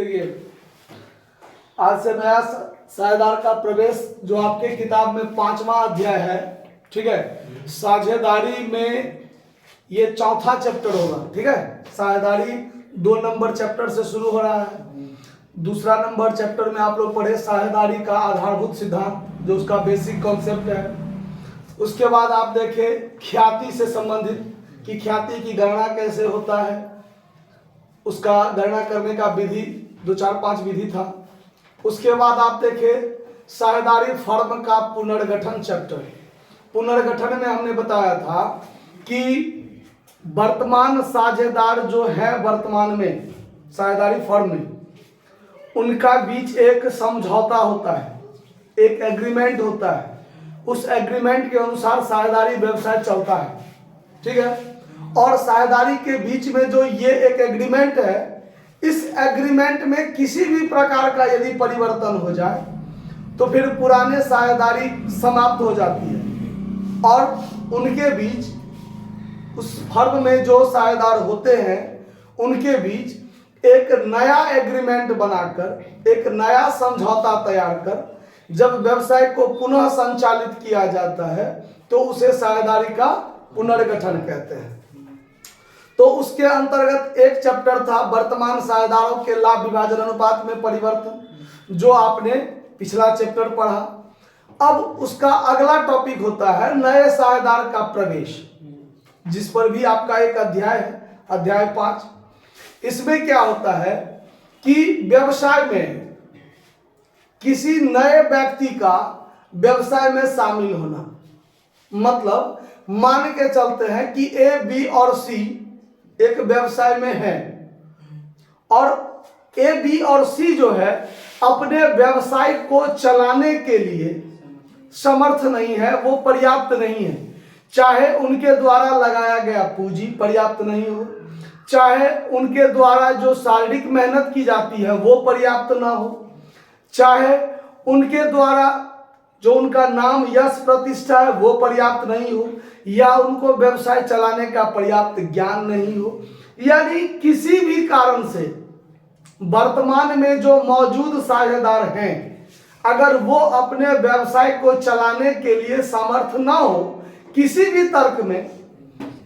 देखिए, आज से नया साझेदार का प्रवेश जो आपके किताब में 5वां अध्याय है, ठीक है। साझेदारी में ये चौथा चैप्टर होगा, ठीक है। साझेदारी 2 नंबर चैप्टर से शुरू हो रहा है। दूसरा नंबर चैप्टर में आप लोग पढ़े साझेदारी का आधारभूत सिद्धांत, जो उसका बेसिक कॉन्सेप्ट है। उसके बाद आप देखे ख्याति से संबंधित कि ख्याति की गणना कैसे होता है, उसका गणना करने का विधि 2, 4, 5 विधि था। उसके बाद आप देखे साझेदारी फर्म का पुनर्गठन चैप्टर। पुनर्गठन में हमने बताया था कि वर्तमान साझेदार जो है वर्तमान में साझेदारी फर्म में, उनका बीच एक समझौता होता है, एक एग्रीमेंट होता है। उस एग्रीमेंट के अनुसार साझेदारी व्यवसाय चलता है, ठीक है। और साझेदारी के बीच में जो ये एक एग्रीमेंट है, इस एग्रीमेंट में किसी भी प्रकार का यदि परिवर्तन हो जाए तो फिर पुराने साझेदारी समाप्त हो जाती है और उनके बीच उस फर्म में जो साझेदार होते हैं उनके बीच एक नया एग्रीमेंट बनाकर, एक नया समझौता तैयार कर जब व्यवसाय को पुनः संचालित किया जाता है तो उसे साझेदारी का पुनर्गठन कहते हैं। तो उसके अंतर्गत एक चैप्टर था वर्तमान साझेदारों के लाभ विभाजन अनुपात में परिवर्तन, जो आपने पिछला चैप्टर पढ़ा। अब उसका अगला टॉपिक होता है नए साझेदार का प्रवेश, जिस पर भी आपका एक अध्याय है, अध्याय 5। इसमें क्या होता है कि व्यवसाय में किसी नए व्यक्ति का व्यवसाय में शामिल होना, मतलब मान के चलते हैं कि ए, बी और सी एक व्यवसाय में है और ए, बी और सी जो है अपने व्यवसाय को चलाने के लिए समर्थ नहीं है, वो पर्याप्त नहीं है। चाहे उनके द्वारा लगाया गया पूंजी पर्याप्त नहीं हो, चाहे उनके द्वारा जो शारीरिक मेहनत की जाती है वो पर्याप्त ना हो, चाहे उनके द्वारा जो उनका नाम यश प्रतिष्ठा है वो पर्याप्त नहीं हो, या उनको व्यवसाय चलाने का पर्याप्त ज्ञान नहीं हो, यानी किसी भी कारण से वर्तमान में जो मौजूद साझेदार हैं अगर वो अपने व्यवसाय को चलाने के लिए समर्थ ना हो किसी भी तर्क में,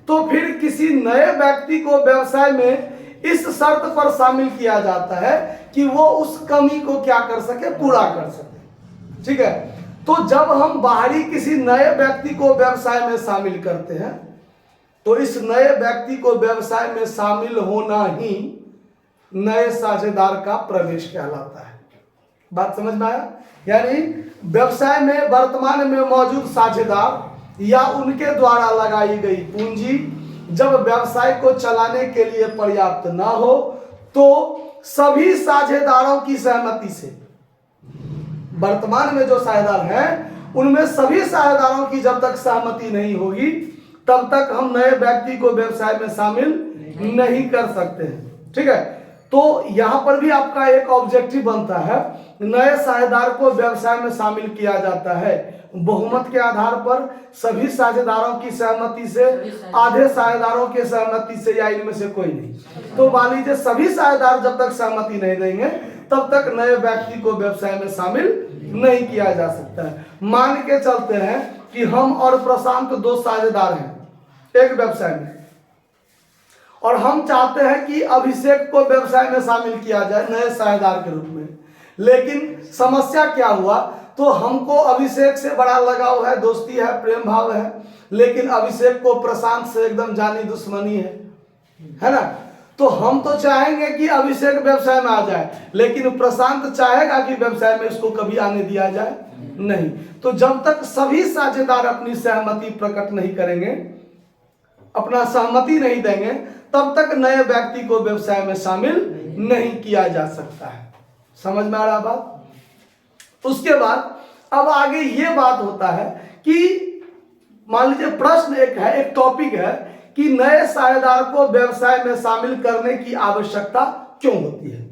तो फिर किसी नए व्यक्ति को व्यवसाय में इस शर्त पर शामिल किया जाता है कि वो उस कमी को क्या कर सके, पूरा कर सके, ठीक है। तो जब हम बाहरी किसी नए व्यक्ति को व्यवसाय में शामिल करते हैं तो इस नए व्यक्ति को व्यवसाय में शामिल होना ही नए साझेदार का प्रवेश कहलाता है। बात समझ में आया? यानी व्यवसाय में वर्तमान में मौजूद साझेदार या उनके द्वारा लगाई गई पूंजी जब व्यवसाय को चलाने के लिए पर्याप्त ना हो तो सभी साझेदारों की सहमति से, वर्तमान में जो साझेदार हैं उनमें सभी साझेदारों की जब तक सहमति नहीं होगी तब तक हम नए व्यक्ति को व्यवसाय में शामिल नहीं कर सकते हैं, ठीक है। तो यहां पर भी आपका एक ऑब्जेक्टिव बनता है, नए साझेदार को व्यवसाय में शामिल किया जाता है बहुमत के आधार पर, सभी साझेदारों की सहमति से, आधे साझेदारों के सहमति से, या इनमें से कोई नहीं। तो मान लीजिए सभी साझेदार जब तक सहमति नहीं देंगे तब तक नए व्यक्ति को व्यवसाय में शामिल नहीं किया जा सकता है। मान के चलते हैं कि हम और प्रशांत 2 साझेदार हैं एक व्यवसाय में और हम चाहते हैं कि अभिषेक को व्यवसाय में शामिल किया जाए नए साझेदार के रूप में, लेकिन समस्या क्या हुआ, तो हमको अभिषेक से बड़ा लगाव है, दोस्ती है, प्रेम भाव है, लेकिन अभिषेक को प्रशांत से एकदम जानी दुश्मनी है ना। तो हम तो चाहेंगे कि अभिषेक व्यवसाय में आ जाए, लेकिन प्रशांत चाहेगा कि व्यवसाय में इसको कभी आने दिया जाए नहीं। तो जब तक सभी साझेदार अपनी सहमति प्रकट नहीं करेंगे, अपना सहमति नहीं देंगे, तब तक नए व्यक्ति को व्यवसाय में शामिल नहीं किया जा सकता है। समझ में आ रहा बात? उसके बाद अब आगे ये बात होता है कि मान लीजिए प्रश्न एक है, एक टॉपिक है कि नए साझेदार को व्यवसाय में शामिल करने की आवश्यकता क्यों होती है।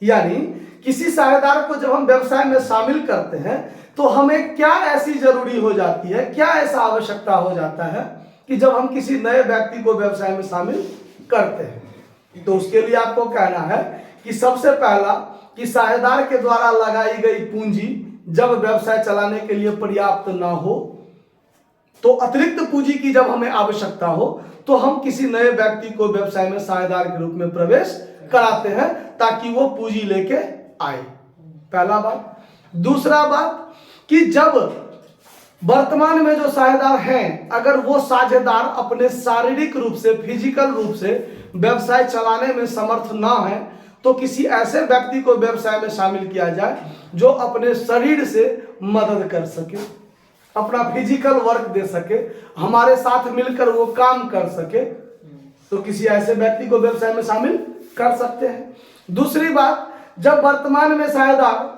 यानी किसी साझेदार को जब हम व्यवसाय में शामिल करते हैं तो हमें क्या ऐसी जरूरी हो जाती है, क्या ऐसा आवश्यकता हो जाता है कि जब हम किसी नए व्यक्ति को व्यवसाय में शामिल करते हैं तो उसके लिए आपको कहना है कि सबसे पहला कि साझेदार के द्वारा लगाई गई पूंजी जब व्यवसाय चलाने के लिए पर्याप्त ना हो, तो अतिरिक्त पूंजी की जब हमें आवश्यकता हो तो हम किसी नए व्यक्ति को व्यवसाय में साझेदार के रूप में प्रवेश कराते हैं ताकि वो पूंजी लेके आए। पहला बात। दूसरा बात कि जब वर्तमान में जो साझेदार हैं, अगर वो साझेदार अपने शारीरिक रूप से, फिजिकल रूप से व्यवसाय चलाने में समर्थ ना है, तो किसी ऐसे व्यक्ति को व्यवसाय में शामिल किया जाए जो अपने शरीर से मदद कर सके, अपना फिजिकल वर्क दे सके, हमारे साथ मिलकर वो काम कर सके, तो किसी ऐसे व्यक्ति को व्यवसाय में शामिल कर सकते हैं। दूसरी बात, जब वर्तमान में साझेदार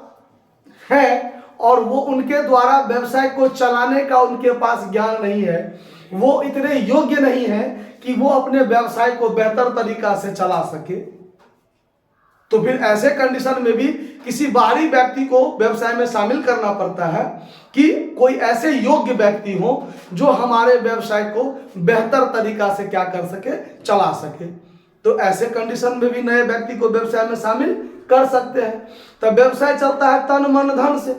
है और वो उनके द्वारा व्यवसाय को चलाने का उनके पास ज्ञान नहीं है, वो इतने योग्य नहीं है कि वो अपने व्यवसाय को बेहतर तरीका से चला सके, तो फिर ऐसे कंडीशन में भी किसी बाहरी व्यक्ति को व्यवसाय में शामिल करना पड़ता है कि कोई ऐसे योग्य व्यक्ति हो जो हमारे व्यवसाय को बेहतर तरीका से क्या कर सके, चला सके। तो ऐसे कंडीशन में भी नए व्यक्ति को व्यवसाय में शामिल कर सकते हैं। तब व्यवसाय चलता है तन मन धन से।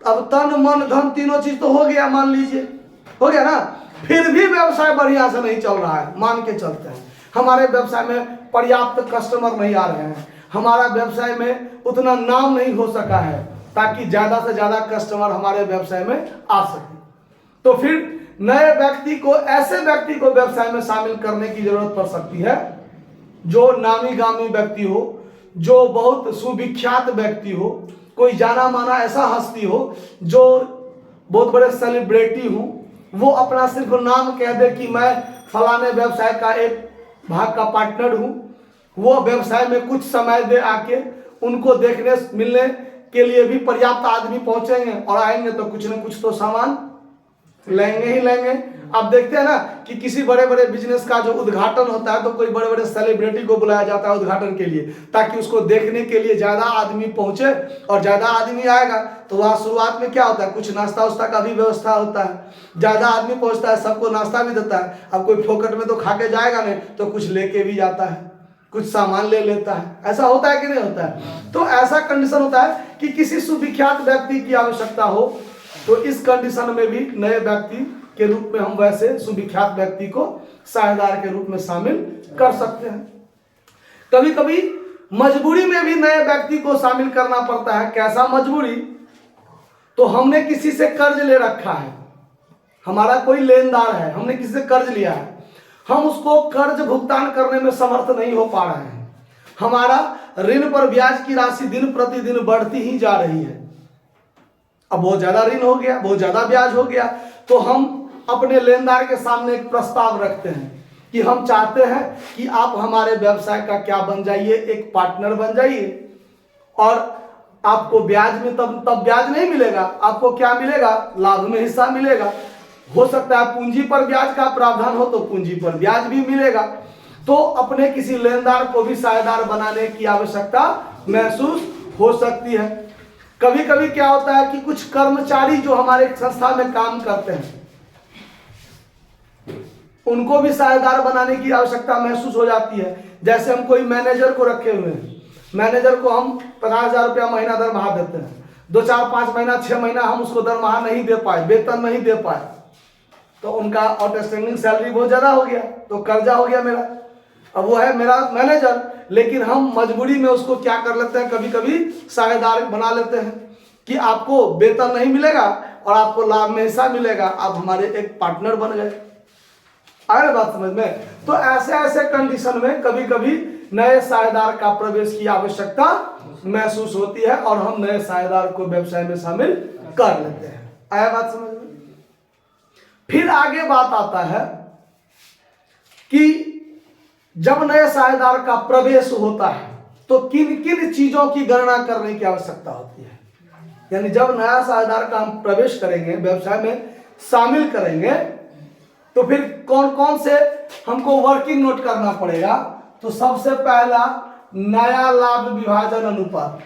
अब तन मन धन तीनों चीज तो हो गया, मान लीजिए हो गया ना, फिर भी व्यवसाय बढ़िया से नहीं चल रहा है, मान के चलते हैं हमारे व्यवसाय में पर्याप्त कस्टमर नहीं आ रहे हैं, हमारा व्यवसाय में उतना नाम नहीं हो सका है ताकि ज्यादा से ज्यादा कस्टमर हमारे व्यवसाय में आ सके, तो फिर नए व्यक्ति को, ऐसे व्यक्ति को व्यवसाय में शामिल करने की जरूरत पड़ सकती है जो नामी गामी व्यक्ति हो, जो बहुत सुविख्यात व्यक्ति हो, कोई जाना माना ऐसा हस्ती हो जो बहुत बड़े सेलिब्रिटी हो, वो अपना सिर्फ नाम कह दे कि मैं फलाने व्यवसाय का एक भाग का पार्टनर हूं, वो व्यवसाय में कुछ समय दे आके उनको देखने मिलने के लिए भी पर्याप्त आदमी पहुंचेंगे और आएंगे तो कुछ न कुछ तो सामान लेंगे ही लेंगे। अब देखते हैं ना कि किसी बड़े बड़े बिजनेस का जो उद्घाटन होता है तो कोई बड़े बड़े सेलिब्रिटी को बुलाया जाता है उद्घाटन के लिए ताकि उसको देखने के लिए ज्यादा आदमी पहुंचे, और ज्यादा आदमी आएगा तो वहाँ शुरुआत में क्या होता है, कुछ नाश्ता उस्ता का भी व्यवस्था होता है, ज्यादा आदमी पहुंचता है, सबको नाश्ता भी देता है। अब कोई फोकट में तो खा के जाएगा नहीं, तो कुछ लेके भी जाता है, कुछ सामान ले लेता है। ऐसा होता है कि नहीं होता है? तो ऐसा कंडीशन होता है कि किसी सुविख्यात व्यक्ति की आवश्यकता हो, तो इस कंडीशन में भी नए व्यक्ति के रूप में हम वैसे सुविख्यात व्यक्ति को साझेदार के रूप में शामिल कर सकते हैं। कभी कभी मजबूरी में भी नए व्यक्ति को शामिल करना पड़ता है। कैसा मजबूरी? तो हमने किसी से कर्ज ले रखा है, हमारा कोई लेनदार है, हमने किसी से कर्ज लिया है, हम उसको कर्ज भुगतान करने में समर्थ नहीं हो पा रहे हैं, हमारा ऋण पर ब्याज की राशि दिन प्रतिदिन बढ़ती ही जा रही है, अब बहुत ज्यादा ऋण हो गया, बहुत ज्यादा ब्याज हो गया, तो हम अपने लेनदार के सामने एक प्रस्ताव रखते हैं कि हम चाहते हैं कि आप हमारे व्यवसाय का क्या बन जाइए, एक पार्टनर बन जाइए, और आपको ब्याज में तब ब्याज नहीं मिलेगा, आपको क्या मिलेगा, लाभ में हिस्सा मिलेगा। हो सकता है पूंजी पर ब्याज का प्रावधान हो तो पूंजी पर ब्याज भी मिलेगा। तो अपने किसी लेनदार को भी साझेदार बनाने की आवश्यकता महसूस हो सकती है। कभी कभी क्या होता है कि कुछ कर्मचारी जो हमारे संस्था में काम करते हैं उनको भी साझेदार बनाने की आवश्यकता महसूस हो जाती है। जैसे हम कोई मैनेजर को रखे हुए हैं, मैनेजर को हम 50,000 रुपया महीना दरमाहा देते हैं, 2 4 5 महीना 6 महीना हम उसको दरमाहा नहीं दे पाए, वेतन नहीं दे पाए, तो उनका आउटस्टैंडिंग सैलरी बहुत ज्यादा हो गया, तो कर्जा हो गया मेरा। अब वो है मेरा मैनेजर, लेकिन हम मजबूरी में उसको क्या कर लेते हैं, कभी कभी साझेदार बना लेते हैं कि आपको वेतन नहीं मिलेगा और आपको लाभ में हिस्सा मिलेगा, आप हमारे एक पार्टनर बन गए। आ रही बात समझ में? तो ऐसे ऐसे कंडीशन में कभी कभी नए साझेदार का प्रवेश की आवश्यकता महसूस होती है और हम नए साझेदार को व्यवसाय में शामिल कर लेते हैं। आया बात समझ में? फिर आगे बात आता है कि जब नए साझेदार का प्रवेश होता है तो किन किन चीजों की गणना करने की आवश्यकता होती है। यानी जब नया साझेदार का हम प्रवेश करेंगे, व्यवसाय में शामिल करेंगे, तो फिर कौन कौन से हमको वर्किंग नोट करना पड़ेगा। तो सबसे पहला नया लाभ विभाजन अनुपात,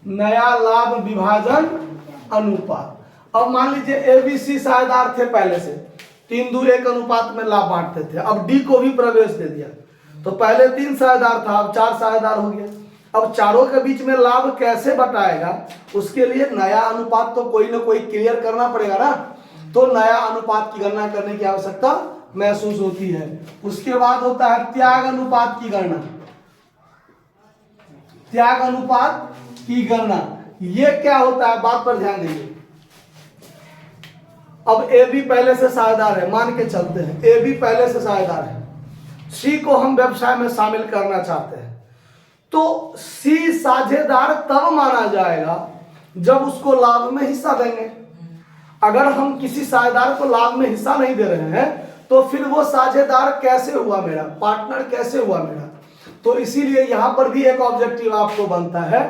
नया लाभ विभाजन अनुपात। अब मान लीजिए ABC साझेदार थे पहले से, 3:1 अनुपात में लाभ बांटते थे, अब D को भी प्रवेश दे दिया, तो पहले 3 साझेदार था, अब 4 साझेदार हो गया, अब चारों के बीच में लाभ कैसे बटाएगा, उसके लिए नया अनुपात तो कोई ना कोई क्लियर करना पड़ेगा ना। तो नया अनुपात की गणना करने की आवश्यकता महसूस होती है। उसके बाद होता है त्याग अनुपात की गणना। त्याग अनुपात की गणना ये क्या होता है, बात पर ध्यान दीजिए। अब ए बी पहले से साझेदार है, मान के चलते हैं ए बी पहले से साझेदार है, सी को हम व्यवसाय में शामिल करना चाहते हैं, तो सी साझेदार तब माना जाएगा जब उसको लाभ में हिस्सा देंगे। अगर हम किसी साझेदार को लाभ में हिस्सा नहीं दे रहे हैं तो फिर वो साझेदार कैसे हुआ मेरा, पार्टनर कैसे हुआ मेरा। तो इसीलिए यहां पर भी एक ऑब्जेक्टिव आपको बनता है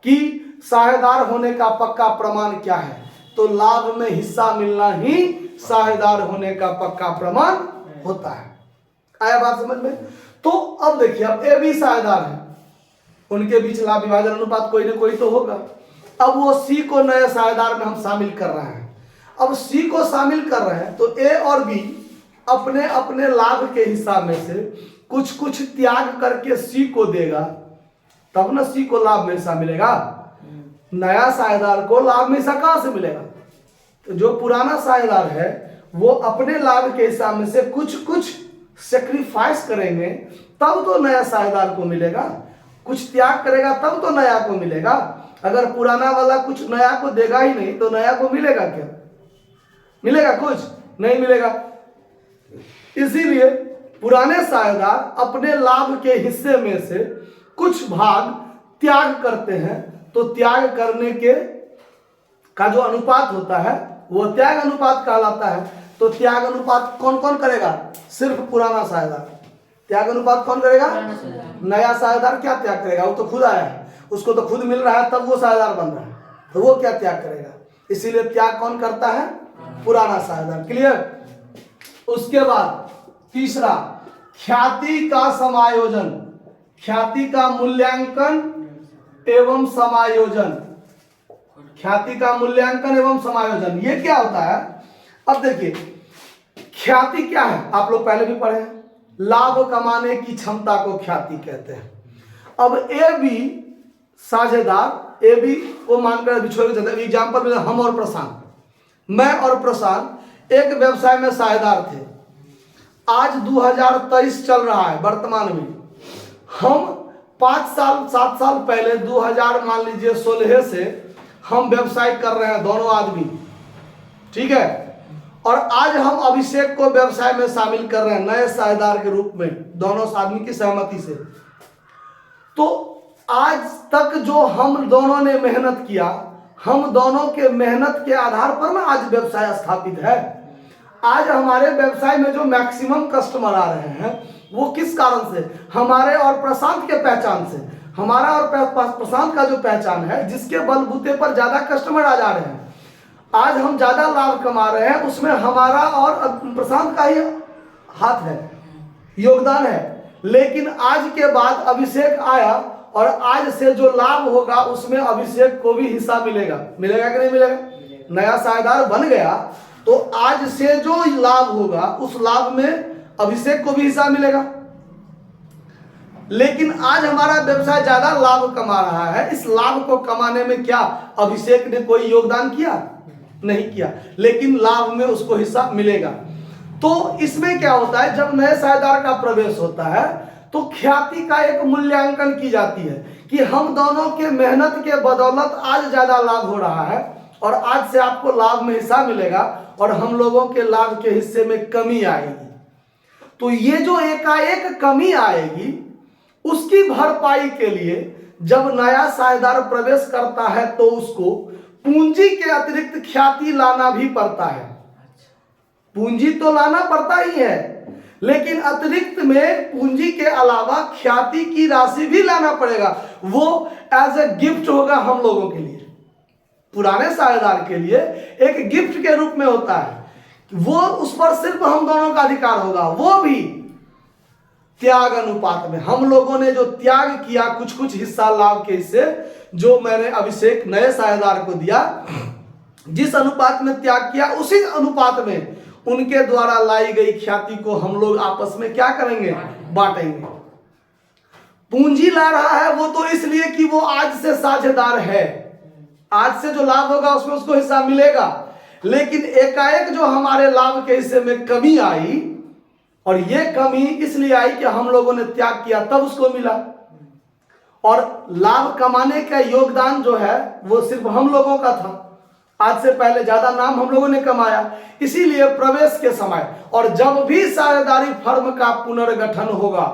कि साझेदार होने का पक्का प्रमाण क्या है, तो लाभ में हिस्सा मिलना ही साझेदार होने का पक्का प्रमाण होता है। आया बात समझ में। तो अब देखिए, अब ए बी साझेदार है, उनके बीच लाभ विभाजन अनुपात कोई ना कोई तो होगा। अब वो सी को नए साझेदार में हम शामिल कर रहे हैं। अब सी को शामिल कर रहे हैं तो ए और बी अपने अपने लाभ के हिसाब में से कुछ कुछ त्याग करके सी को देगा, तब ना सी को लाभ में हिस्सा मिलेगा। नया साझेदार को लाभ में हिस्सा कहां से मिलेगा, तो जो पुराना साझेदार है वो अपने लाभ के हिसाब में से कुछ कुछ सेक्रीफाइस करेंगे, तब तो नया साझेदार को मिलेगा। कुछ त्याग करेगा तब तो नया को मिलेगा। अगर पुराना वाला कुछ नया को देगा ही नहीं तो नया को मिलेगा क्या, मिलेगा? कुछ नहीं मिलेगा। इसीलिए पुराने साझेदार अपने लाभ के हिस्से में से कुछ भाग त्याग करते हैं, तो त्याग करने के का जो अनुपात होता है वो त्याग अनुपात कहलाता है। तो त्याग अनुपात कौन कौन करेगा, सिर्फ पुराना साझेदार। त्याग अनुपात कौन करेगा, नया साझेदार क्या त्याग करेगा, वो तो खुद आया है, उसको तो खुद मिल रहा है तब वो साझेदार बन रहा है, तो वो क्या त्याग करेगा। इसीलिए त्याग कौन करता है, पुराना साझेदार। क्लियर। उसके बाद तीसरा, ख्याति का समायोजन, ख्याति का मूल्यांकन एवं समायोजन। ख्याति का मूल्यांकन एवं समायोजन ये क्या होता है। अब देखिए, ख्याति क्या है, आप लोग पहले भी पढ़े हैं, लाभ कमाने की क्षमता को ख्याति कहते हैं। अब ए बी साझेदार, ए बी को मानकर बिछोड़ के चलते, एग्जाम्पल में हम और प्रशांत, मैं और प्रशांत एक व्यवसाय में साझेदार थे। आज 2023 चल रहा है वर्तमान में, हम 5 साल 7 साल पहले 2000 मान लीजिए 16 से हम व्यवसाय कर रहे हैं दोनों आदमी, ठीक है। और आज हम अभिषेक को व्यवसाय में शामिल कर रहे हैं नए साझेदार के रूप में, दोनों आदमी की सहमति से। तो आज तक जो हम दोनों ने मेहनत किया, हम दोनों के मेहनत के आधार पर ना आज व्यवसाय स्थापित है। आज हमारे व्यवसाय में जो मैक्सिमम कस्टमर आ रहे हैं वो किस कारण से, हमारे और प्रशांत के पहचान से। हमारा और प्रशांत का जो पहचान है, जिसके बलबूते पर ज्यादा कस्टमर आ जा रहे हैं, आज हम ज्यादा लाभ कमा रहे हैं, उसमें हमारा और प्रशांत का ही हाथ है, योगदान है। लेकिन आज के बाद अभिषेक आया और आज से जो लाभ होगा उसमें अभिषेक को भी हिस्सा मिलेगा। मिलेगा कि नहीं मिलेगा? नया साझेदार बन गया तो आज से जो लाभ होगा उस लाभ में अभिषेक को भी हिस्सा मिलेगा। लेकिन आज हमारा व्यवसाय ज्यादा लाभ कमा रहा है, इस लाभ को कमाने में क्या अभिषेक ने कोई योगदान किया? नहीं किया, लेकिन लाभ में उसको हिस्सा मिलेगा। तो इसमें क्या होता है, जब नए साझेदार का प्रवेश होता है तो ख्याति का एक मूल्यांकन की जाती है कि हम दोनों के मेहनत के बदौलत आज ज्यादा लाभ हो रहा है और आज से आपको लाभ में हिस्सा मिलेगा और हम लोगों के लाभ के हिस्से में कमी आएगी। तो ये जो एकाएक कमी आएगी उसकी भरपाई के लिए जब नया साझेदार प्रवेश करता है तो उसको पूंजी के अतिरिक्त ख्याति लाना भी पड़ता है। पूंजी तो लाना पड़ता ही है, लेकिन अतिरिक्त में पूंजी के अलावा ख्याति की राशि भी लाना पड़ेगा। वो एज ए गिफ्ट होगा हम लोगों के लिए, पुराने साझेदार के लिए एक गिफ्ट के रूप में होता है। वो उस पर सिर्फ हम दोनों का अधिकार होगा, वो भी त्याग अनुपात में। हम लोगों ने जो त्याग किया, कुछ कुछ हिस्सा लाभ के हिस्से जो मैंने अभिषेक नए साझेदार को दिया, जिस अनुपात में त्याग किया उसी अनुपात में उनके द्वारा लाई गई ख्याति को हम लोग आपस में क्या करेंगे, बांटेंगे। पूंजी ला रहा है वो तो इसलिए कि वो आज से साझेदार है, आज से जो लाभ होगा उसमें उसको हिस्सा मिलेगा। लेकिन एकाएक जो हमारे लाभ के हिस्से में कमी आई, और ये कमी इसलिए आई कि हम लोगों ने त्याग किया तब उसको मिला, और लाभ कमाने का योगदान जो है वो सिर्फ हम लोगों का था। आज से पहले ज्यादा नाम हम लोगों ने कमाया, इसीलिए प्रवेश के समय और जब भी साझेदारी फर्म का पुनर्गठन होगा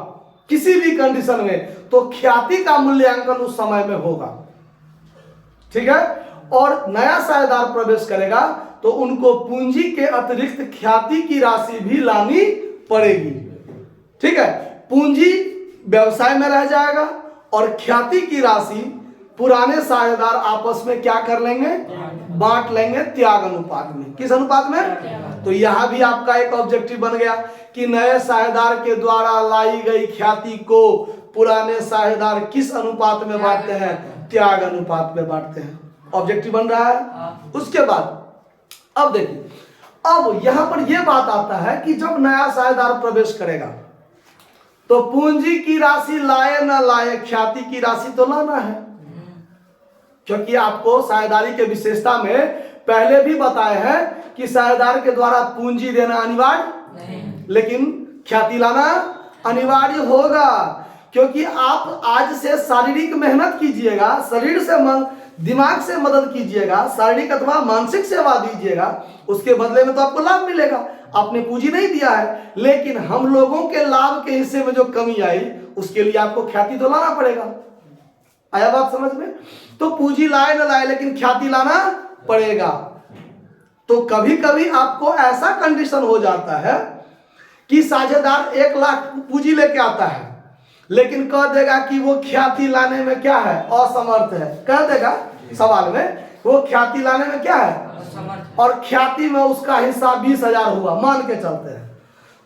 किसी भी कंडीशन में, तो ख्याति का मूल्यांकन उस समय में होगा। ठीक है, और नया साझेदार प्रवेश करेगा तो उनको पूंजी के अतिरिक्त ख्याति की राशि भी लानी पड़ेगी। ठीक है, पूंजी व्यवसाय में रह जाएगा और ख्याति की राशि पुराने साझेदार आपस में क्या कर लेंगे, बांट लेंगे त्याग अनुपात में। किस अनुपात में? तो यहां भी आपका एक ऑब्जेक्टिव बन गया कि नए साझेदार के द्वारा लाई गई ख्याति को पुराने साझेदार किस अनुपात में बांटते हैं, त्याग अनुपात में बांटते हैं। ऑब्जेक्टिव बन रहा है। उसके बाद अब देखिए, अब यहां पर यह बात आता है कि जब नया साझेदार प्रवेश करेगा तो पूंजी की राशि लाए ना लाए, ख्याति की राशि तो लाना है, क्योंकि आपको साझेदारी के विशेषता में पहले भी बताए हैं कि साझेदार के द्वारा पूंजी देना अनिवार्य नहीं, लेकिन ख्याति लाना अनिवार्य होगा। क्योंकि आप आज से शारीरिक मेहनत कीजिएगा, शरीर से दिमाग से मदद कीजिएगा, शारीरिक अथवा मानसिक सेवा दीजिएगा, उसके बदले में तो आपको लाभ मिलेगा। आपने पूंजी नहीं दिया है, लेकिन हम लोगों के लाभ के हिस्से में जो कमी आई उसके लिए आपको ख्याति तो लाना पड़ेगा। आया बात समझ में? तो पूंजी लाए ना लाए लेकिन ख्याति लाना पड़ेगा। तो कभी कभी आपको ऐसा कंडीशन हो जाता है कि साझेदार 1 लाख पूंजी लेके आता है, लेकिन कह देगा कि वो ख्याति लाने में क्या है, असमर्थ है। कह देगा सवाल में वो ख्याति लाने में क्या है, और ख्याति में उसका हिस्सा 20,000 हुआ, मान के चलते हैं।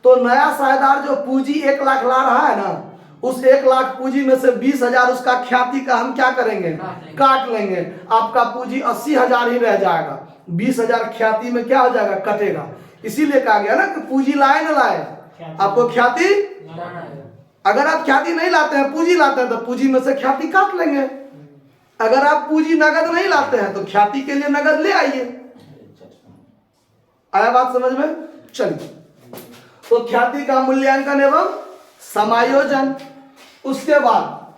तो नया साझेदार जो पूंजी 1 लाख ला रहा है ना, उस 1 लाख पूंजी में से 20,000 उसका ख्याति का हम क्या करेंगे, काट लेंगे। आपका पूंजी 80,000 ही रह जाएगा, 20,000 ख्याति में क्या हो जाएगा, कटेगा। इसीलिए कहा गया ना कि पूंजी लाए ना लाए, आपको ख्याति, अगर आप ख्याति नहीं लाते हैं, पूंजी लाते हैं, तो पूंजी में से ख्याति काट लेंगे। अगर आप पूंजी नगद नहीं लाते हैं तो ख्याति के लिए नगद ले आइए। आया बात समझ में? चलिए, तो ख्याति का मूल्यांकन एवं समायोजन। उसके बाद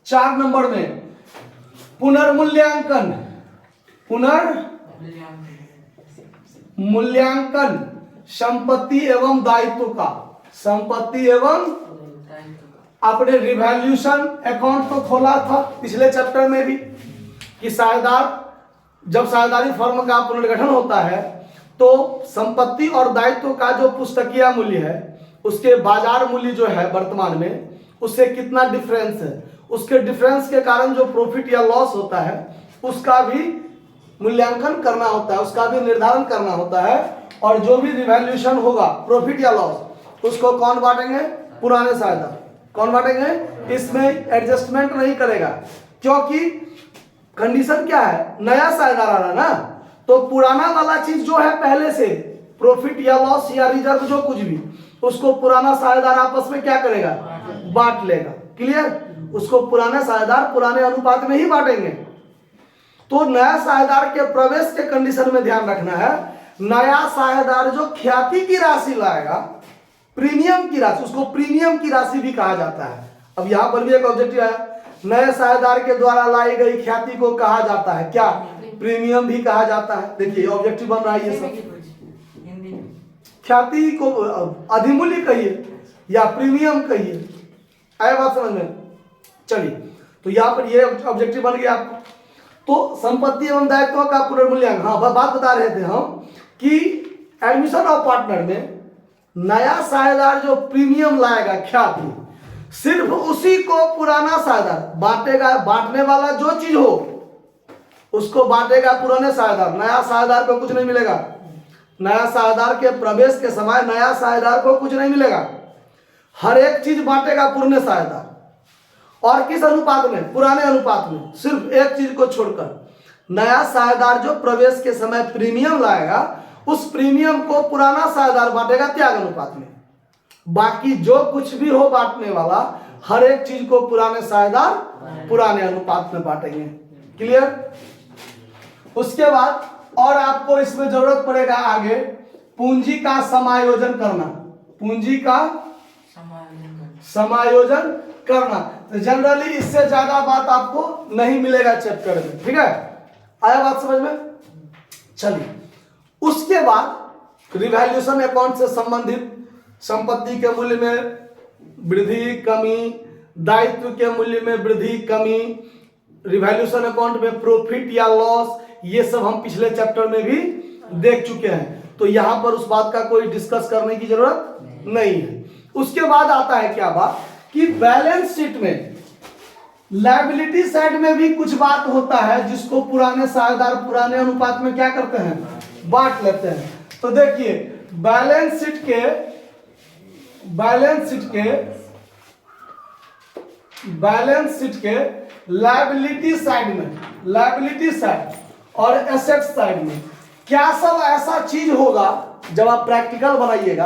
4 नंबर में पुनर्मूल्यांकन, मूल्यांकन संपत्ति एवं दायित्व का। संपत्ति एवं, आपने रिवैल्यूएशन अकाउंट तो खोला था पिछले चैप्टर में भी कि जब साझेदारी फर्म का पुनर्गठन होता है तो संपत्ति और दायित्व का जो पुस्तकीय मूल्य है उसके बाजार मूल्य जो है वर्तमान में उससे कितना डिफरेंस है, उसके डिफरेंस के कारण जो प्रॉफिट या लॉस होता है उसका भी मूल्यांकन करना होता है, उसका भी निर्धारण करना होता है। और जो भी रिवैल्यूएशन होगा प्रॉफिट या लॉस उसको कौन बांटेंगे, पुराने साझेदार। कौन बांटेंगे? इसमें एडजस्टमेंट नहीं करेगा, क्योंकि कंडीशन क्या है, नया साझेदार आ रहा ना, तो पुराना वाला चीज जो है पहले से प्रॉफिट या लॉस या रिजर्व जो कुछ भी, उसको पुराना साझेदार आपस में क्या करेगा, बांट लेगा। क्लियर? उसको पुराने साझेदार पुराने अनुपात में ही बांटेंगे। तो नया साझेदार के प्रवेश के कंडीशन में ध्यान रखना है, नया साझेदार जो ख्याति की राशि लाएगा, प्रीमियम की राशि, उसको प्रीमियम की राशि भी कहा जाता है। अब यहां पर भी एक ऑब्जेक्टिव आया, नए साझेदार के द्वारा लाई गई ख्याति को कहा जाता है क्या, प्रीमियम भी कहा जाता है। देखिए ऑब्जेक्टिव बन रहा है ये सब। ख्याति को अधिमूल्य कहिए या प्रीमियम कहिए, आया बात समझ में? चलिए, तो यहाँ पर ये ऑब्जेक्टिव बन गया आपको। तो संपत्ति एवं दायित्व का पुनर्मूल्यांकन, हाँ बात बता रहे थे हम कि एडमिशन ऑफ पार्टनर में नया साझेदार जो प्रीमियम लाएगा ख्याति, सिर्फ उसी को पुराना साझेदार बांटेगा। बांटने वाला जो चीज हो उसको बांटेगा पुराने साझेदार, नया साझेदार को कुछ नहीं मिलेगा। नया साझेदार के प्रवेश के समय नया साझेदार को कुछ नहीं मिलेगा, हर एक चीज बांटेगा पुराने साझेदार। और किस अनुपात में? पुराने अनुपात में, सिर्फ एक चीज को छोड़कर। नया साझेदार जो प्रवेश के समय प्रीमियम लाएगा उस प्रीमियम को पुराना साझेदार बांटेगा त्याग अनुपात में। बाकी जो कुछ भी हो बांटने वाला हर एक चीज को पुराने साझेदार पुराने अनुपात में बांटेंगे। क्लियर? उसके बाद और आपको इसमें जरूरत पड़ेगा आगे पूंजी का समायोजन करना। पूंजी का समायोजन करना। तो जनरली इससे ज्यादा बात आपको नहीं मिलेगा चैप्टर में। ठीक है, आया बात समझ में? चलिए, उसके बाद रिवैल्यूएशन अकाउंट से संबंधित संपत्ति के मूल्य में वृद्धि कमी, दायित्व के मूल्य में वृद्धि कमी, रिवैल्यूएशन अकाउंट में प्रॉफिट या लॉस, ये सब हम पिछले चैप्टर में भी देख चुके हैं, तो यहां पर उस बात का कोई डिस्कस करने की जरूरत नहीं है। उसके बाद आता है क्या बात कि बैलेंस शीट में लायबिलिटी साइड में भी कुछ बात होता है जिसको पुराने साझेदार पुराने अनुपात में क्या करते हैं, बांट लेते हैं। तो देखिए बैलेंस शीट के लायबिलिटी साइड और एसेट साइड में क्या सब ऐसा चीज होगा, जब आप प्रैक्टिकल बनाइएगा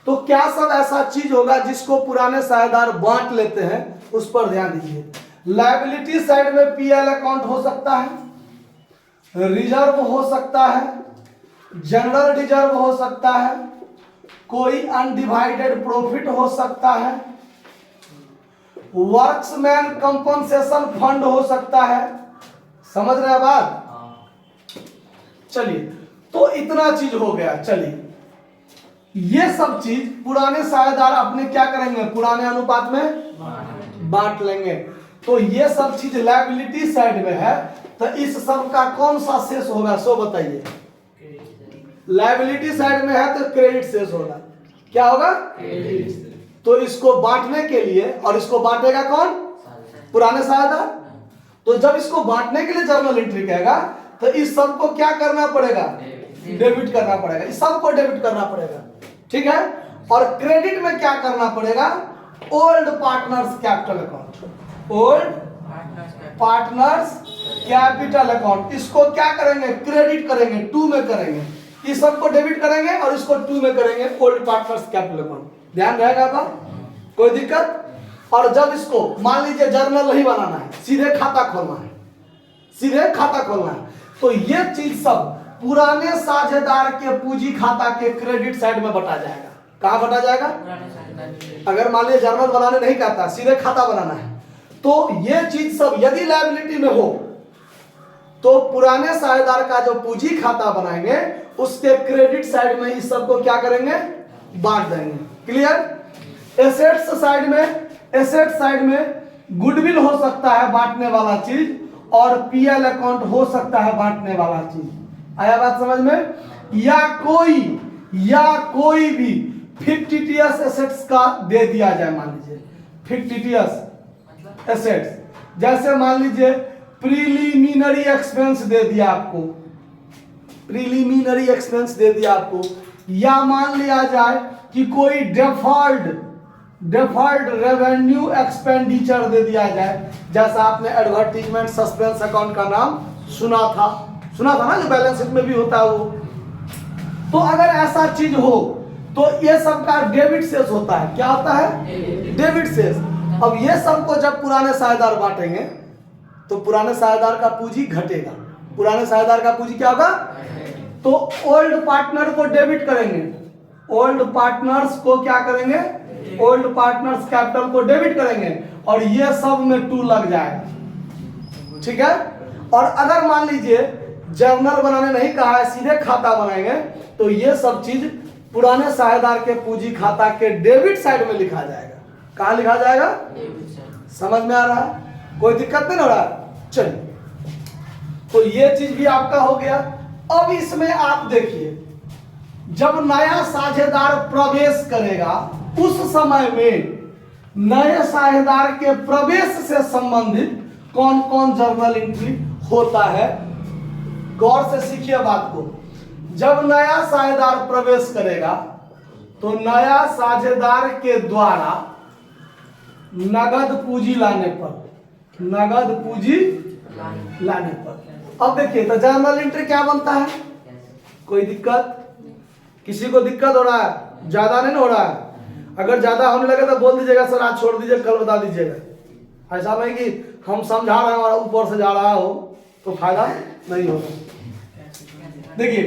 तो क्या सब ऐसा चीज होगा जिसको पुराने साझेदार बांट लेते हैं, उस पर ध्यान दीजिए। लायबिलिटी साइड में पीएल अकाउंट हो सकता है, रिजर्व हो सकता है, जनरल रिजर्व हो सकता है, कोई अनडिवाइडेड प्रॉफिट हो सकता है, वर्क्समैन कंपनसेशन फंड हो सकता है। समझ रहे हैं बात? चलिए, तो इतना चीज हो गया। चलिए, ये सब चीज पुराने साझेदार अपने क्या करेंगे, पुराने अनुपात में बांट लेंगे। तो ये सब चीज लायबिलिटी साइड में है, तो इस सब का कौन सा शेष होगा सो बताइए। लायबिलिटी साइड में है तो क्रेडिट शेष होगा। क्या होगा? तो इसको बांटने के लिए, और इसको बांटेगा कौन, पुराने साझेदार। तो जब इसको बांटने के लिए जर्नल एंट्री कहेगा तो इस सब को क्या करना पड़ेगा, डेबिट करना पड़ेगा, इस सब को डेबिट करना पड़ेगा। ठीक है, और क्रेडिट में क्या करना पड़ेगा, old partners capital account, old partners capital account, इसको क्या करेंगे, क्रेडिट करेंगे, 2 में करेंगे, इस सब को डेबिट करेंगे और इसको 2 में करेंगे, ओल्ड पार्टनर्स कैपिटल अकाउंट। ध्यान रहेगा बात? कोई दिक्कत? और जब इसको मान लीजिए जर्नल नहीं बनाना है, सीधे खाता खोलना है, सीधे खाता खोलना है, तो ये चीज सब पुराने साझेदार के पूंजी खाता के क्रेडिट साइड में बटा जाएगा। कहां बटा जाएगा? अगर मान लीजिए जर्नल बनाने नहीं कहता, सीधे खाता बनाना है, तो ये चीज सब यदि लायबिलिटी में हो तो पुराने साझेदार का जो पूंजी खाता बनाएंगे उसके क्रेडिट साइड में इस सब को क्या करेंगे, बांट देंगे। क्लियर? एसेट्स साइड में गुडविल हो सकता है बांटने वाला चीज, और पीएल अकाउंट हो सकता है बांटने वाला चीज। आया बात समझ में? या कोई भी फिक्टिटियस एसेट्स का दे दिया जाए। मान लीजिए फिक्टिटियस एसेट्स, जैसे मान लीजिए प्रीलिमिनरी एक्सपेंस दे दिया आपको, प्रीलिमिनरी एक्सपेंस दे दिया आपको, या मान लिया जाए कि कोई डेफर्ड रेवेन्यू एक्सपेंडिचर दे दिया जाए, जैसा आपने एडवर्टीजमेंट सस्पेंस अकाउंट का नाम सुना था ना, जो बैलेंस शीट में भी होता है वो। तो अगर ऐसा चीज हो तो ये सब का डेबिट शेष होता है। क्या होता है? डेबिट शेष। अब ये सब को जब पुराने साझेदार बांटेंगे तो पुराने साझेदार का पूंजी घटेगा। पुराने साझेदार का पूंजी क्या होगा? तो ओल्ड पार्टनर को डेबिट करेंगे, ओल्ड पार्टनर्स को क्या करेंगे, ओल्ड पार्टनर्स कैपिटल को डेबिट करेंगे, और ये सब में 2 लग जाएगा। ठीक है? और अगर मान लीजिए जर्नल बनाने नहीं कहा है, सीधे खाता बनाएंगे, तो ये सब चीज पुराने साझेदार के पूंजी खाता के डेबिट साइड में लिखा जाएगा। कहां लिखा जाएगा? समझ में आ रहा है? कोई दिक्कत नहीं हो रहा है? चलिए, तो ये चीज भी आपका हो गया। अब इसमें आप देखिए, जब नया साझेदार प्रवेश करेगा उस समय में नए साझेदार के प्रवेश से संबंधित कौन कौन जर्नल एंट्री होता है। गौर से सीखिए बात को। जब नया साझेदार प्रवेश करेगा तो नया साझेदार के द्वारा नगद पूंजी लाने पर, अब देखिए तो जर्नल एंट्री क्या बनता है। कोई दिक्कत? किसी को दिक्कत हो रहा है? ज्यादा नहीं हो रहा है? अगर ज्यादा होने लगे तो बोल दीजिएगा सर आज छोड़ दीजिए, कल बता दीजिएगा। ऐसा नहीं कि हम समझा रहे हैं और ऊपर से जा रहा हो तो फायदा नहीं होगा। देखिए,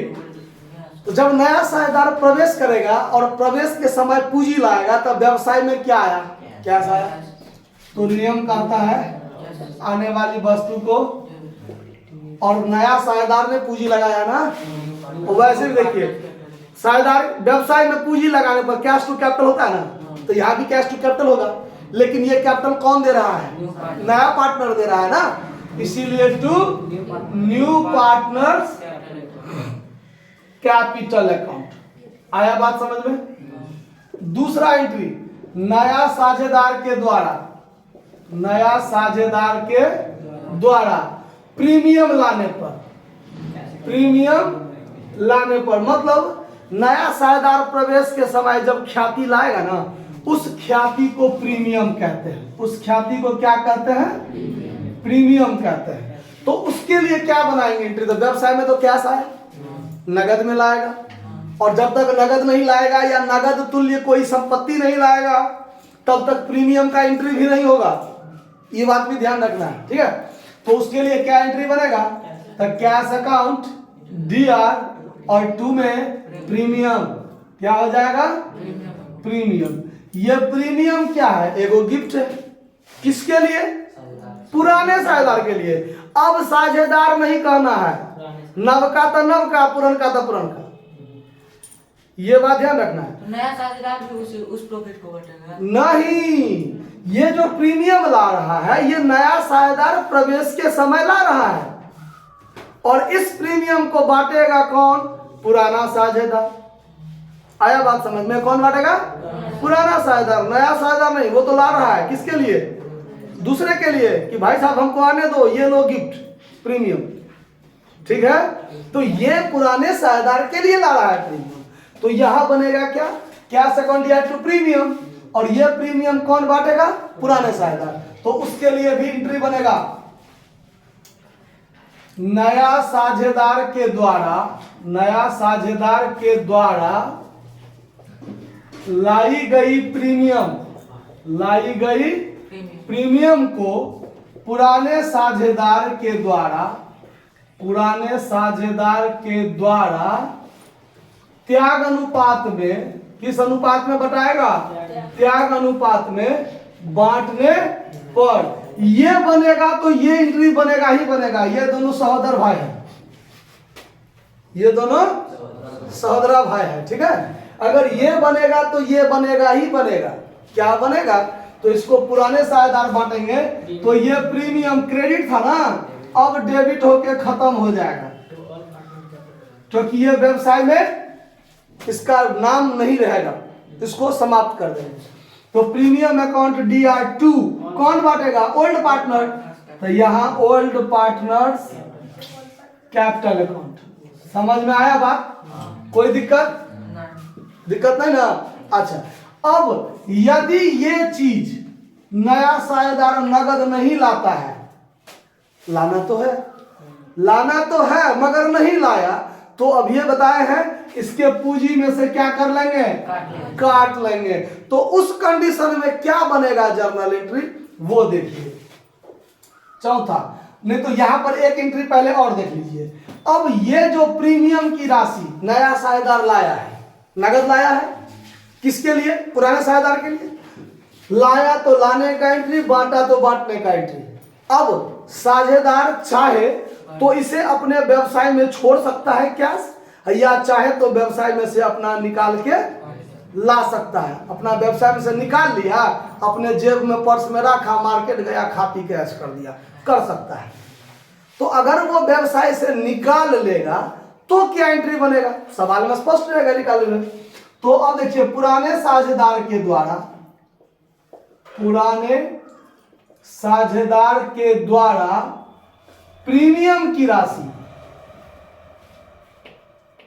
तो जब नया साझेदार प्रवेश करेगा और प्रवेश के समय पूंजी लाएगा तब व्यवसाय में क्या आया, क्या आया? तो नियम कहता है आने वाली वस्तु को, और नया साझेदार ने पूंजी लगाया ना, तो वैसे भी देखिए साझेदार व्यवसाय में पूंजी लगाने पर कैश टू कैपिटल होता है ना, तो यहाँ भी कैश टू कैपिटल होगा, लेकिन ये कैपिटल कौन दे रहा है? नया पार्टनर दे रहा है ना, इसीलिए to new partners capital account. आया बात समझ में? दूसरा एंट्री, नया साझेदार के द्वारा, नया साझेदार के द्वारा प्रीमियम लाने पर, प्रीमियम लाने पर मतलब नया साझेदार प्रवेश के समय जब ख्याति लाएगा ना, उस ख्याति को प्रीमियम कहते हैं। उस ख्याति को क्या कहते हैं? प्रीमियम कहते हैं। तो उसके लिए क्या बनाएंगे एंट्री? तो व्यवसाय में तो कैश आया, नगद में लाएगा, और जब तक नगद नहीं लाएगा या नगद तुल्य कोई संपत्ति नहीं लाएगा तब तक प्रीमियम का एंट्री भी नहीं होगा। ये बात भी ध्यान रखना है, ठीक है? तो उसके लिए क्या एंट्री बनेगा? तो कैश अकाउंट डीआर और टू में प्रीमियम क्या हो जाएगा? प्रीमियम। ये प्रीमियम क्या है? एगो गिफ्ट है। किसके लिए? पुराने साझेदार के लिए। अब साझेदार नहीं कहना है, नवका तो नवका, पुरनका तो पुरनका। ये बात ध्यान रखना है। नया साझेदार भी उस प्रॉफिट को बांटेगा नहीं, ये जो प्रीमियम ला रहा है ये नया साझेदार प्रवेश के समय ला रहा है, और इस प्रीमियम को बांटेगा कौन? पुराना साझेदार। आया बात समझ में? कौन बांटेगा? पुराना साझेदार, नया साझेदार नहीं। वो तो ला रहा है किसके लिए? दूसरे के लिए, कि भाई साहब हमको आने दो, ये लो गिफ्ट प्रीमियम, ठीक है? तो ये पुराने साझेदार के लिए ला रहा है प्रीमियम। तो यहां बनेगा क्या? कैश अकाउंट या टू प्रीमियम, और ये प्रीमियम कौन बांटेगा? पुराने साझेदार। तो उसके लिए भी एंट्री बनेगा, नया साझेदार के द्वारा, नया साझेदार के द्वारा लाई गई प्रीमियम, लाई गई प्रीमियम को पुराने साझेदार के द्वारा, पुराने साझेदार के द्वारा त्याग अनुपात में, किस अनुपात में बताएगा? त्याग अनुपात में बांटने पर ये बनेगा। तो ये एंट्री बनेगा ही बनेगा। ये दोनों सहोदर भाई हैं, ये दोनों सहोदरा भाई हैं, ठीक है? अगर ये बनेगा तो ये बनेगा ही बनेगा। क्या बनेगा? तो इसको पुराने साझेदार बांटेंगे, तो ये प्रीमियम क्रेडिट था ना, अब डेबिट होके खत्म हो जाएगा, क्योंकि ये व्यवसाय में इसका नाम नहीं रहेगा, इसको समाप्त कर देंगे। तो प्रीमियम अकाउंट DR2 कौन बांटेगा? Old partner. तो यहाँ ओल्ड पार्टनर्स कैपिटल अकाउंट। समझ में आया बात? कोई दिक्कत? दिक्कत नहीं ना? अच्छा, अब यदि ये चीज नया साझेदार नगद नहीं लाता है, लाना तो है, लाना तो है मगर नहीं लाया, तो अब ये बताए हैं इसके पूंजी में से क्या कर लेंगे? काट लेंगे। तो उस कंडीशन में क्या बनेगा जर्नल एंट्री, वो देखिए। चौथा, नहीं तो यहां पर एक एंट्री पहले और देख लीजिए। अब ये जो प्रीमियम की राशि नया साझेदार लाया है, नगद लाया है, किसके लिए? पुराने साझेदार के लिए। लाया तो लाने का एंट्री, बांटा तो बांटने का एंट्री। अब साझेदार चाहे तो इसे अपने व्यवसाय में छोड़ सकता है कैश, या चाहे तो व्यवसाय में से अपना निकाल के ला सकता है। अपना व्यवसाय में से निकाल लिया, अपने जेब में पर्स में रखा, मार्केट गया, खा पी के ऐश कर दिया, कर सकता है। तो अगर वो व्यवसाय से निकाल लेगा तो क्या एंट्री बनेगा? सवाल में स्पष्ट रहेगा निकालने में। तो अब देखिए, पुराने साझेदार के द्वारा, पुराने साझेदार के द्वारा प्रीमियम की राशि,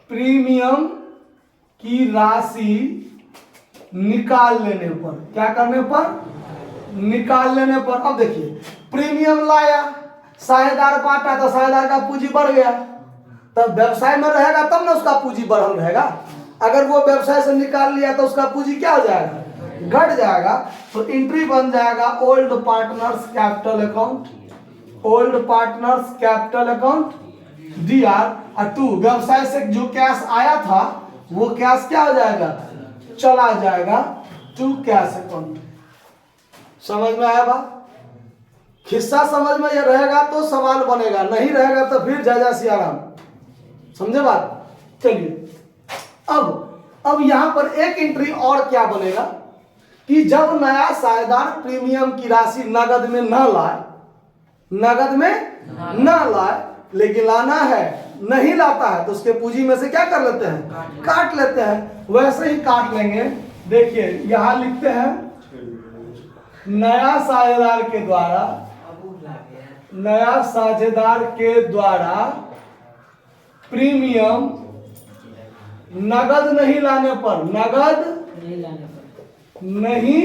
प्रीमियम की राशि निकाल लेने पर, क्या करने पर? निकाल लेने पर। अब देखिए, प्रीमियम लाया, साझेदार बांटा तो साझेदार का पूंजी बढ़ गया, तब व्यवसाय में रहेगा तब ना उसका पूंजी बढ़ल रहेगा। अगर वो व्यवसाय से निकाल लिया तो उसका पूंजी क्या हो जाएगा? घट जाएगा तो एंट्री बन जाएगा old partners capital account, old partners capital account DR 2। व्यवसाय से जो कैश आया था वो कैश क्या हो जाएगा, चला जाएगा टू कैश अकाउंट। समझ में आया बात? खिस्सा समझ में ये रहेगा तो सवाल बनेगा, नहीं रहेगा तो फिर जय जय सियाराम। समझे बात? चलिए अब यहां पर एक एंट्री और क्या बनेगा कि जब नया साझेदार प्रीमियम की राशि नगद में न लाए, नगद में न लाए, लेकिन लाना है नहीं लाता है तो उसके पूंजी में से क्या कर लेते हैं, काट लेते हैं। वैसे ही काट लेंगे। देखिए यहां लिखते हैं नया साझेदार के द्वारा, नया साझेदार के द्वारा प्रीमियम नगद नहीं लाने पर, नगद नहीं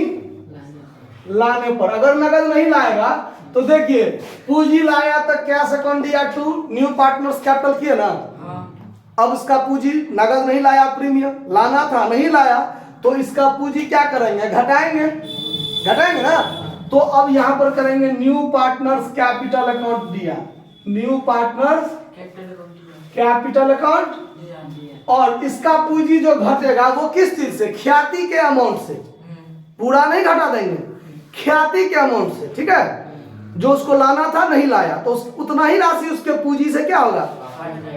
लाने पर, अगर नगद नहीं लाएगा तो देखिए पूंजी लाया तो cash account DR 2 new partners capital किए ना। अब इसका पूंजी नगद नहीं लाया, प्रीमियम लाना था नहीं लाया, तो इसका पूंजी क्या करेंगे, घटाएंगे, घटाएंगे ना। तो अब यहां पर करेंगे new partners capital account DR, new partners capital account, और इसका पूंजी जो घटेगा वो किस चीज से, ख्याति के अमाउंट से, पूरा नहीं घटा देंगे, ख्याति के अमाउंट से, ठीक है। जो उसको लाना था नहीं लाया तो उतना ही राशि उसके पूंजी से क्या होगा,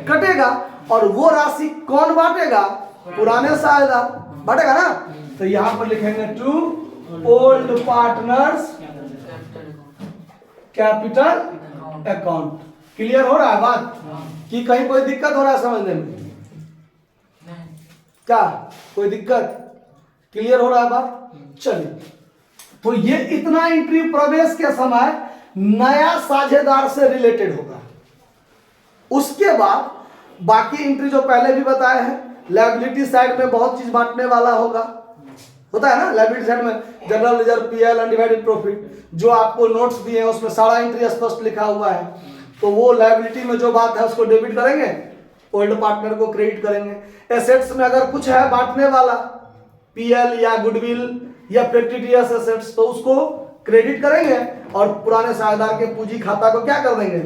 कटेगा। और वो राशि कौन बांटेगा, पुराने साझेदार बांटेगा ना। तो यहां पर लिखेंगे to old partners capital account. Clear हो रहा है बात कि कहीं कोई दिक्कत हो रहा है समझने में? क्या कोई दिक्कत? क्लियर हो रहा है बात? चलिए तो ये इतना एंट्री प्रवेश के समय नया साझेदार से रिलेटेड होगा। उसके बाद बाकी एंट्री जो पहले भी बताए हैं, लायबिलिटी साइड में बहुत चीज बांटने वाला होगा, होता है ना। लायबिलिटी साइड में general reserve, PL, undivided profit, जो आपको नोट्स दिए हैं उसमें सारा एंट्री स्पष्ट लिखा हुआ है। तो वो लायबिलिटी में जो बात है उसको डेबिट करेंगे, ओल्ड पार्टनर को क्रेडिट करेंगे। एसेट्स में अगर कुछ है बांटने वाला, PL या गुडविल या प्रेक्टिटियस एसेट्स, तो उसको क्रेडिट करेंगे और पुराने साझेदार के पूंजी खाता को क्या कर देंगे,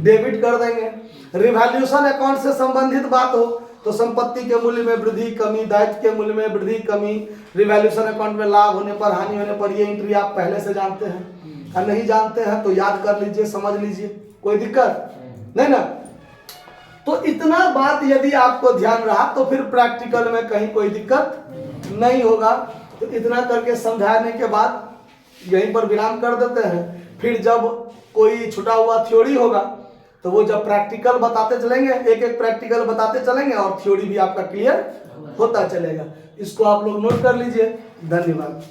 डेबिट कर देंगे। रिवैल्यूएशन अकाउंट से संबंधित बात हो तो संपत्ति के मूल्य में वृद्धि कमी, दायित्व के मूल्य में वृद्धि कमी, रिवैल्यूएशन अकाउंट में लाभ होने पर, हानि होने पर, ये एंट्री आप पहले से जानते हैं। और नहीं जानते हैं तो याद कर लीजिए, समझ लीजिए, कोई दिक्कत नहीं ना। तो इतना बात यदि आपको ध्यान रहा तो फिर प्रैक्टिकल में कहीं कोई दिक्कत नहीं होगा। तो इतना करके समझाने के बाद यहीं पर विराम कर देते हैं। फिर जब कोई छुटा हुआ थ्योरी होगा तो वो जब प्रैक्टिकल बताते चलेंगे, एक एक प्रैक्टिकल बताते चलेंगे और थ्योरी भी आपका क्लियर होता चलेगा। इसको आप लोग नोट कर लीजिए। धन्यवाद।